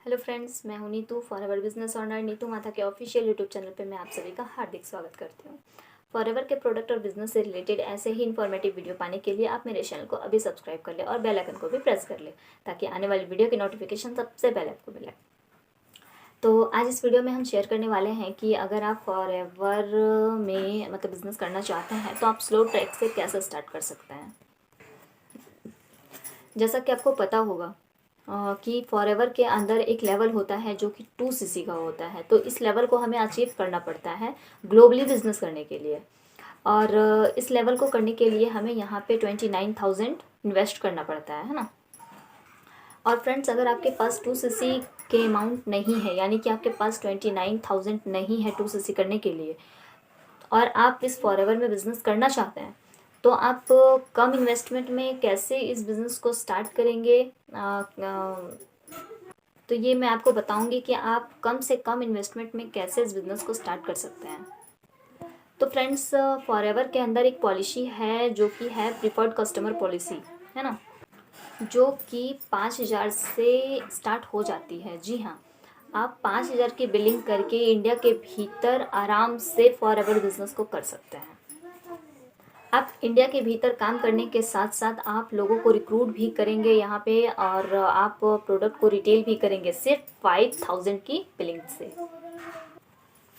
Hello friends, मैं हूं Neetu, forever business honour Neetu माथा के ऑफिशियल यूट्यूब चैनल पे मैं आप सभी का हार्दिक स्वागत करती हूं। फॉरएवर के प्रोडक्ट और बिजनेस से रिलेटेड ऐसे ही इन्फॉर्मेटिव वीडियो पाने के लिए आप मेरे चैनल को अभी सब्सक्राइब कर ले और बेल आइकन को भी प्रेस कर ले ताकि आने वाली वीडियो की नोटिफिकेशन सबसे पहले आपको मिले। तो आज इस वीडियो में हम शेयर करने वाले हैं कि अगर आप फॉरएवर में मतलब बिजनेस करना चाहते हैं तो आप स्लो ट्रैक से कैसे स्टार्ट कर सकते हैं। जैसा कि आपको पता होगा कि फॉरएवर के अंदर एक लेवल होता है जो कि 2cc का होता है। तो इस लेवल को हमें अचीव करना पड़ता है ग्लोबली बिजनेस करने के लिए। और इस लेवल को करने के लिए हमें यहाँ पे 29,000 इन्वेस्ट करना पड़ता है ना। और फ्रेंड्स, अगर आपके पास 2cc के अमाउंट नहीं है, यानी कि आपके पास 29,000 नहीं है 2cc करने के लिए, और आप इस फॉरएवर में बिज़नेस करना चाहते हैं, तो आप कम इन्वेस्टमेंट में कैसे इस बिज़नेस को स्टार्ट करेंगे। तो ये मैं आपको बताऊंगी कि आप कम से कम इन्वेस्टमेंट में कैसे इस बिज़नेस को स्टार्ट कर सकते हैं। तो फ्रेंड्स, फॉरएवर के अंदर एक पॉलिसी है जो कि है प्रिफर्ड कस्टमर पॉलिसी, है ना, जो कि 5,000 से स्टार्ट हो जाती है। जी हाँ, आप 5,000 की बिलिंग करके इंडिया के भीतर आराम से फॉरएवर बिजनेस को कर सकते हैं। आप इंडिया के भीतर काम करने के साथ साथ आप लोगों को रिक्रूट भी करेंगे यहाँ पे, और आप प्रोडक्ट को रिटेल भी करेंगे सिर्फ 5,000 की बिलिंग से।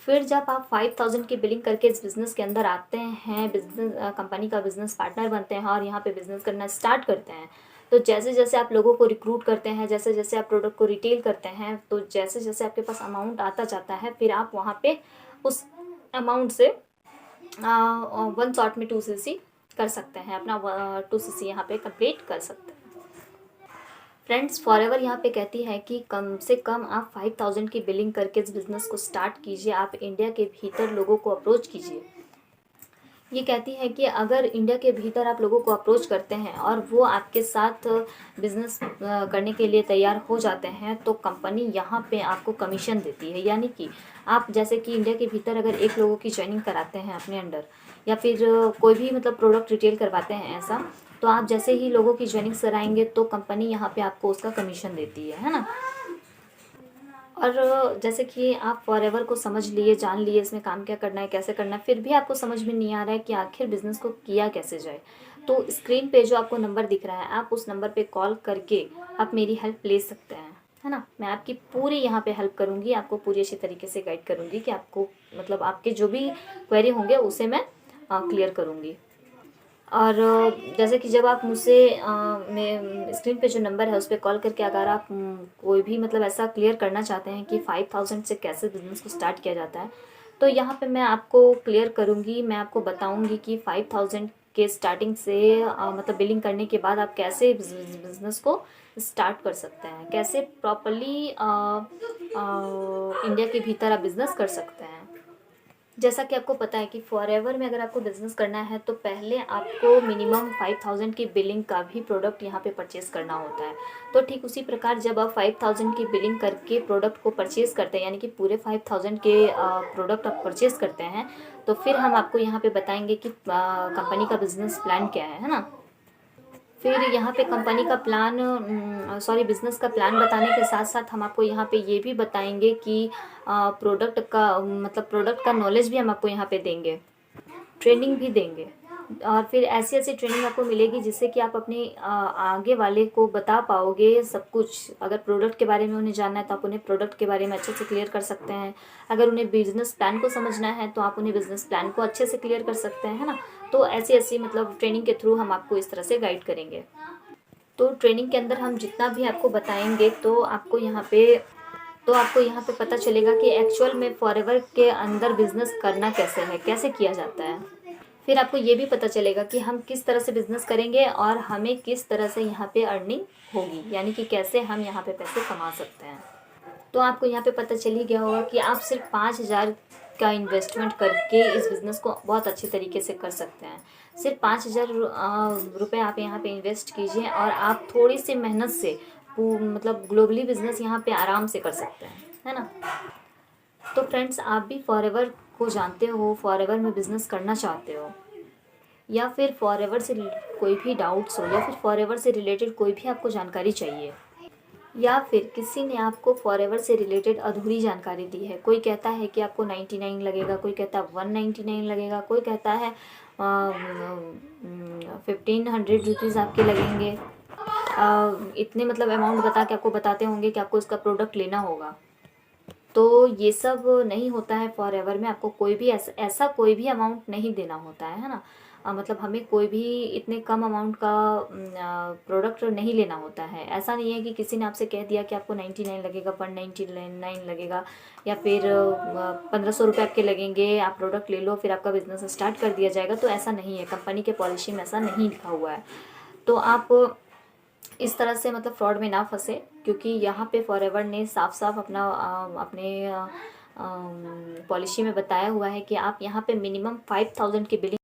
फिर जब आप 5,000 की बिलिंग करके इस बिज़नेस के अंदर आते हैं, बिजनेस कंपनी का बिज़नेस पार्टनर बनते हैं और यहाँ पे बिज़नेस करना स्टार्ट करते हैं, तो जैसे जैसे आप लोगों को रिक्रूट करते हैं, जैसे जैसे आप प्रोडक्ट को रिटेल करते हैं, तो जैसे जैसे आपके पास अमाउंट आता जाता है, फिर आप वहाँ पे उस अमाउंट से वन शॉट में 2cc कर सकते हैं, अपना 2cc यहाँ पे कंप्लीट कर सकते हैं। फ्रेंड्स, फॉरएवर यहाँ पे कहती है कि कम से कम आप 5,000 की बिलिंग करके इस बिज़नेस को स्टार्ट कीजिए। आप इंडिया के भीतर लोगों को अप्रोच कीजिए। ये कहती है कि अगर इंडिया के भीतर आप लोगों को अप्रोच करते हैं और वो आपके साथ बिज़नेस करने के लिए तैयार हो जाते हैं, तो कंपनी यहाँ पे आपको कमीशन देती है। यानी कि आप जैसे कि इंडिया के भीतर अगर एक लोगों की ज्वाइनिंग कराते हैं अपने अंडर, या फिर कोई भी मतलब प्रोडक्ट रिटेल करवाते हैं ऐसा, तो आप जैसे ही लोगों की ज्वाइनिंग कराएंगे तो कंपनी यहाँ पे आपको उसका कमीशन देती है ना। और जैसे कि आप फॉरएवर को समझ लिए, जान लिए, इसमें काम क्या करना है, कैसे करना है, फिर भी आपको समझ में नहीं आ रहा है कि आखिर बिज़नेस को किया कैसे जाए, तो स्क्रीन पे जो आपको नंबर दिख रहा है, आप उस नंबर पे कॉल करके आप मेरी हेल्प ले सकते हैं, है ना। मैं आपकी पूरी यहाँ पे हेल्प करूँगी, आपको पूरी अच्छी तरीके से गाइड करूँगी कि आपको मतलब आपके जो भी क्वेरी होंगे उसे मैं क्लियर करूँगी। और जैसे कि जब आप मुझसे मैं स्क्रीन पे जो नंबर है उस पर कॉल करके अगर आप कोई भी मतलब ऐसा क्लियर करना चाहते हैं कि 5,000 से कैसे बिज़नेस को स्टार्ट किया जाता है, तो यहाँ पे मैं आपको क्लियर करूँगी। मैं आपको बताऊँगी कि 5,000 के स्टार्टिंग से मतलब बिलिंग करने के बाद आप कैसे बिज़नेस को स्टार्ट कर सकते हैं, कैसे प्रॉपरली इंडिया के भीतर आप बिज़नेस कर सकते हैं। जैसा कि आपको पता है कि फॉरएवर में अगर आपको बिज़नेस करना है तो पहले आपको मिनिमम 5,000 की बिलिंग का भी प्रोडक्ट यहाँ पे परचेज़ करना होता है। तो ठीक उसी प्रकार जब आप 5,000 की बिलिंग करके प्रोडक्ट को परचेज़ करते हैं, यानी कि पूरे 5,000 के प्रोडक्ट आप परचेज़ करते हैं, तो फिर हम आपको यहाँ पे बताएंगे कि कंपनी का बिज़नेस प्लान क्या है ना। फिर यहाँ पे कंपनी का प्लान बिज़नेस का प्लान बताने के साथ साथ हम आपको यहाँ पे ये भी बताएंगे कि प्रोडक्ट का मतलब प्रोडक्ट का नॉलेज भी हम आपको यहाँ पे देंगे, ट्रेनिंग भी देंगे। और फिर ऐसी ऐसी ट्रेनिंग आपको मिलेगी जिससे कि आप अपने आगे वाले को बता पाओगे सब कुछ। अगर प्रोडक्ट के बारे में उन्हें जानना है तो आप उन्हें प्रोडक्ट के बारे में अच्छे से क्लियर कर सकते हैं। अगर उन्हें बिजनेस प्लान को समझना है तो आप उन्हें बिजनेस प्लान को अच्छे से क्लियर कर सकते हैं, है ना। तो ऐसी ऐसी मतलब ट्रेनिंग के थ्रू हम आपको इस तरह से गाइड करेंगे। तो ट्रेनिंग के अंदर हम जितना भी आपको बताएंगे तो आपको यहाँ पे पता चलेगा कि एक्चुअल में फॉरएवर के अंदर बिजनेस करना कैसे है, कैसे किया जाता है। फिर आपको ये भी पता चलेगा कि हम किस तरह से बिज़नेस करेंगे और हमें किस तरह से यहाँ पे अर्निंग होगी, यानी कि कैसे हम यहाँ पे पैसे कमा सकते हैं। तो आपको यहाँ पे पता चल ही गया होगा कि आप सिर्फ 5,000 का इन्वेस्टमेंट करके इस बिज़नेस को बहुत अच्छे तरीके से कर सकते हैं। सिर्फ 5,000 रुपये आप यहाँ पे इन्वेस्ट कीजिए और आप थोड़ी सी मेहनत से मतलब ग्लोबली बिज़नेस यहाँ पे आराम से कर सकते हैं, है ना। तो फ्रेंड्स, आप भी फॉरएवर को जानते हो, फॉरएवर में बिज़नेस करना चाहते हो, या फिर फॉरएवर से कोई भी डाउट्स हो, या फिर फॉरएवर से रिलेटेड कोई भी आपको जानकारी चाहिए, या फिर किसी ने आपको फॉरएवर से रिलेटेड अधूरी जानकारी दी है। कोई कहता है कि आपको 99 लगेगा, कोई कहता है 199 लगेगा, कोई कहता है 1500 रुपीज़ आपके लगेंगे। इतने मतलब अमाउंट बता के आपको बताते होंगे कि आपको इसका प्रोडक्ट लेना होगा। तो ये सब नहीं होता है फॉरएवर में। आपको कोई भी ऐसा कोई भी अमाउंट नहीं देना होता है ना। मतलब हमें कोई भी इतने कम अमाउंट का प्रोडक्ट नहीं लेना होता है। ऐसा नहीं है कि किसी ने आपसे कह दिया कि आपको 99 लगेगा, 199 लगेगा, या फिर 1500 रुपये आपके लगेंगे, आप प्रोडक्ट ले लो फिर आपका बिजनेस स्टार्ट कर दिया जाएगा। तो ऐसा नहीं है, कंपनी के पॉलिसी में ऐसा नहीं लिखा हुआ है। तो आप इस तरह से मतलब फ्रॉड में ना फंसे, क्योंकि यहाँ पे फॉरएवर ने साफ साफ अपने पॉलिसी में बताया हुआ है कि आप यहाँ पे मिनिमम 5000 की बिलिंग